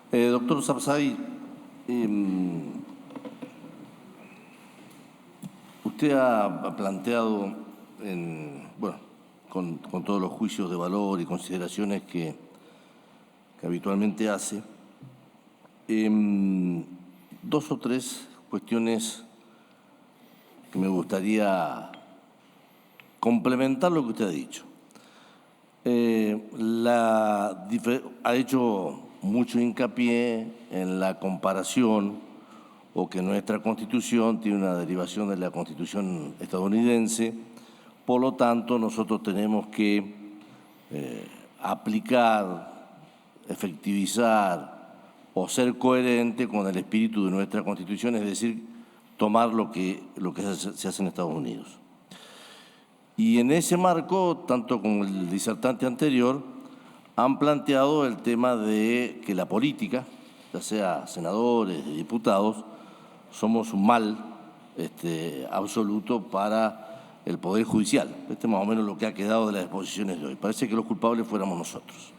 Doctor Sarzay, usted ha planteado, con todos los juicios de valor y consideraciones que habitualmente hace, dos o tres cuestiones que me gustaría complementar lo que usted ha dicho. Ha hecho mucho hincapié en la comparación o que nuestra Constitución tiene una derivación de la Constitución estadounidense, por lo tanto nosotros tenemos que aplicar, efectivizar o ser coherente con el espíritu de nuestra Constitución, es decir, tomar lo que se hace en Estados Unidos. Y en ese marco, tanto como el disertante anterior, han planteado el tema de que la política, ya sea senadores, diputados, somos un mal absoluto para el Poder Judicial. Este es más o menos lo que ha quedado de las exposiciones de hoy. Parece que los culpables fuéramos nosotros.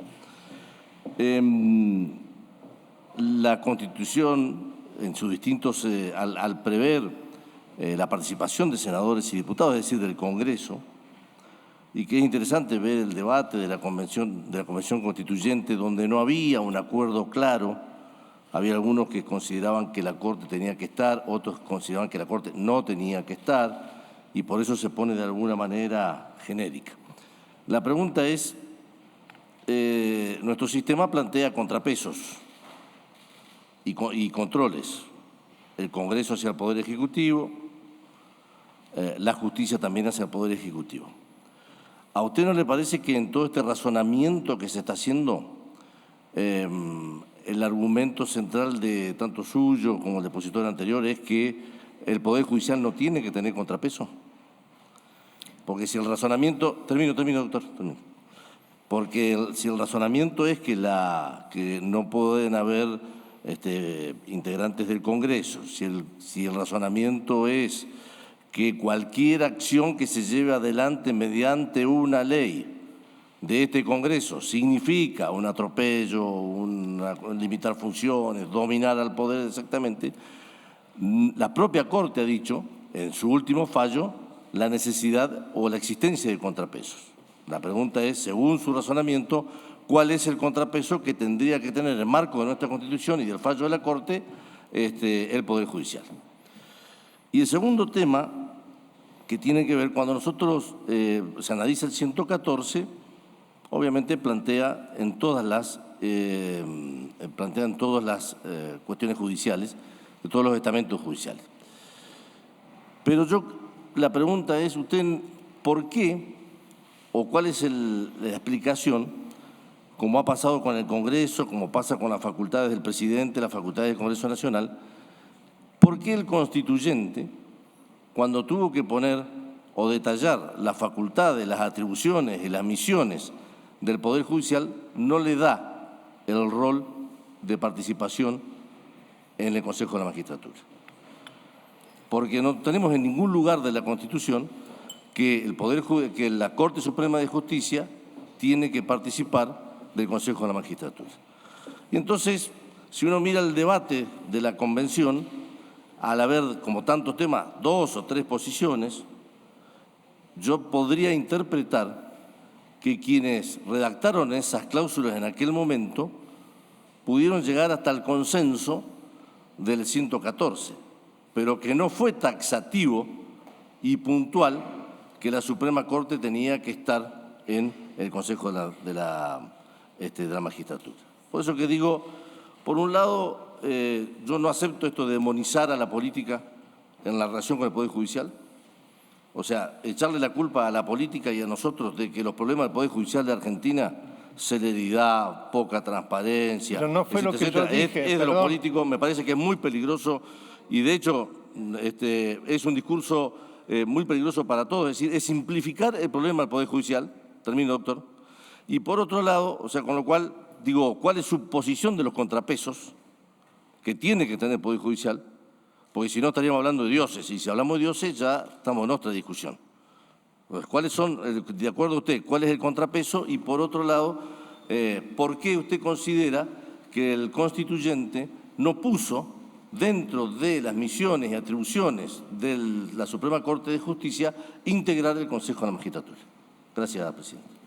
La Constitución, en sus distintos, al prever la participación de senadores y diputados, es decir, del Congreso, y que es interesante ver el debate de la Convención Constituyente, donde no había un acuerdo claro. Había algunos que consideraban que la Corte tenía que estar, otros consideraban que la Corte no tenía que estar, y por eso se pone de alguna manera genérica. La pregunta es, nuestro sistema plantea contrapesos y controles. El Congreso hacia el Poder Ejecutivo, la justicia también hacia el Poder Ejecutivo. ¿A usted no le parece que en todo este razonamiento que se está haciendo, el argumento central de tanto suyo como el depositor anterior es que el Poder Judicial no tiene que tener contrapeso? Porque si el razonamiento… Termino, doctor. Porque si el razonamiento es que no pueden haber integrantes del Congreso, si el razonamiento es que cualquier acción que se lleve adelante mediante una ley de este Congreso significa un atropello, limitar funciones, dominar al poder exactamente, la propia Corte ha dicho en su último fallo la necesidad o la existencia de contrapesos. La pregunta es, según su razonamiento, ¿cuál es el contrapeso que tendría que tener en el marco de nuestra Constitución y del fallo de la Corte el Poder Judicial? Y el segundo tema, que tiene que ver, cuando nosotros se analiza el 114, obviamente plantea en todas las cuestiones judiciales, de todos los estamentos judiciales. Pero la pregunta es, usted, ¿por qué o cuál es la explicación, como ha pasado con el Congreso, como pasa con las facultades del presidente, las facultades del Congreso Nacional, por qué el constituyente, cuando tuvo que poner o detallar las facultades, las atribuciones y las misiones del Poder Judicial, no le da el rol de participación en el Consejo de la Magistratura? Porque no tenemos en ningún lugar de la Constitución que la Corte Suprema de Justicia tiene que participar del Consejo de la Magistratura. Y entonces, si uno mira el debate de la Convención, al haber, como tantos temas, dos o tres posiciones, yo podría interpretar que quienes redactaron esas cláusulas en aquel momento pudieron llegar hasta el consenso del 114, pero que no fue taxativo y puntual que la Suprema Corte tenía que estar en el Consejo de la Magistratura. Por eso que digo, por un lado, yo no acepto esto de demonizar a la política en la relación con el Poder Judicial. O sea, echarle la culpa a la política y a nosotros de que los problemas del Poder Judicial de Argentina, celeridad, poca transparencia… Pero no fue lo que yo dije, es de lo político, me parece que es muy peligroso y de hecho es un discurso muy peligroso para todos. Es decir, es simplificar el problema del Poder Judicial. Termino, doctor. Y por otro lado, o sea, con lo cual digo, ¿cuál es su posición de los contrapesos que tiene que tener el Poder Judicial? Porque si no estaríamos hablando de dioses, y si hablamos de dioses ya estamos en otra discusión. Pues, ¿cuáles son, de acuerdo a usted, cuál es el contrapeso? Y por otro lado, ¿por qué usted considera que el constituyente no puso dentro de las misiones y atribuciones de la Suprema Corte de Justicia integrar el Consejo de la Magistratura. Gracias, presidente.